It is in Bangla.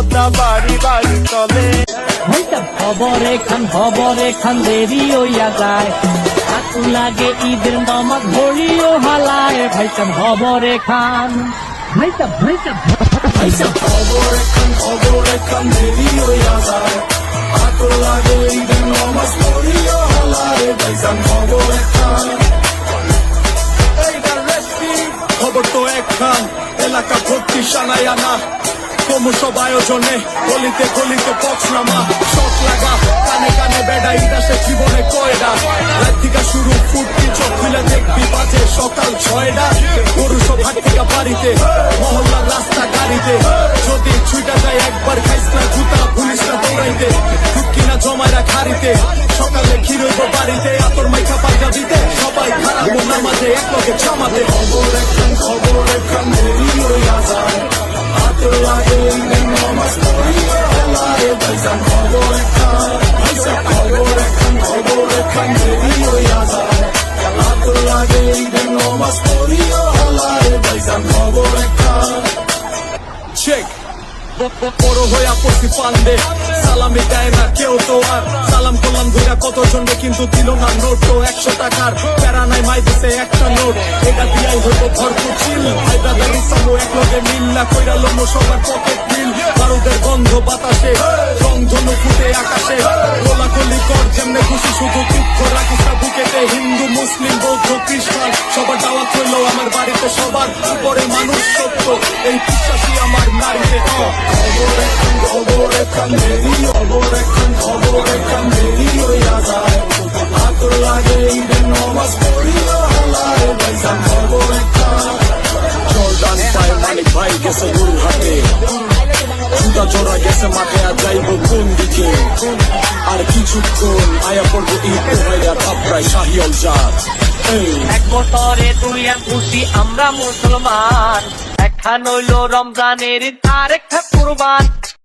কথা বাড়ি বাড়ি চলে। ভাইসাব খবরে খান দেরি হইয়া যায়, হাতু লাগে ঈদের নামাজ ভরিও হালায়। ভাইসাব খবরে খান, ভাইসাব খবরে খান দেরি হইয়া যায়, হাত লাগে ঈদের নামাজ পড়িও হালায়। ভাইজান খবরে খান, খবর তো একখান, এলাকা ভর্তি সানায় আনা, ক্রমশ আয়োজনে গলিতে গলিতে পক্সনামা। শখ লাগা কানে কানে বেড়া, ইদাসে জীবনে কয়ডা, রাত থেকে শুরু ফুটকি চোখ খুলে দেখবি বাজে সকাল 6টা। গরু সব হাট থেকে বাড়িতে, মহল্লার রাস্তা গাড়িতে, যদি ছুইটা যায় একবার খাইস না জুতা পুলিশ না দৌড়াইতে, ফুটকি না জমায়রা খারিতে, সকালে ক্ষীর হইব বাড়িতে, আতর মাইখা পাঞ্জাবিতে, সবাই খারাপ নামাজে এক লগে জামাতে। খবর একখান দেরি হইয়া যায়, হাত লাগে ঈদের নামাজ পড়িও হালায়। ভাইজান খবর একখান, খবর একখান দেরি হইয়া যায়, হাত লাগে ঈদের নামাজ পড়িও হালায়। ভাইজান খবর একখান। চেক বড় হইয়া পড়ছি পান্দে, সালামি দেয় না কেউ তো আর, সালাম করলাম ধইরা কতজনে কিন্তু দিল না নোট। তো 100 টাকার প্যারা নাই, মাই দিছে একটা নোট, এটা দিয়াই হইব ভরপুর চিল। ভাই ব্রাদার ইসামো এক লগে মিল না কইরা লমো সবার পকেট বিল। বারুদের গন্ধ বাতাসে, রংধনু ফুটে আকাশে, গোলাগুলি কর যেমনে খুশি, শুধু দুঃখ রাখিস না বুকেতে। হিন্দু মুসলিম বৌদ্ধ খ্রিস্টান সবার দাওয়াত হইল আমার বাড়িতে, সবার উপরে মানুষ সত্য, এই বিশ্বাসী আমার নারীতে। খবর একখান দেরি হইয়া যায়, হাত লাগে ঈদের নামাজ পড়িও হালায়। ভাইজান খবর একখান। জর্দান পায় মানিক ভাই গেছে গরু হাটে, জুতা চোরা গেছে মাঠে, আর যাইব কোন দিকে, আর কিছুক্ষণ আয়া পড়বো ঈদ ভাইয়া থাপড়ায় শাহিয়াল জাত। এক বছরে দুনিয়া খুশি আমরা মুসলমান, একখান হইল রমজানের ঈদ আর একটা কুরবান।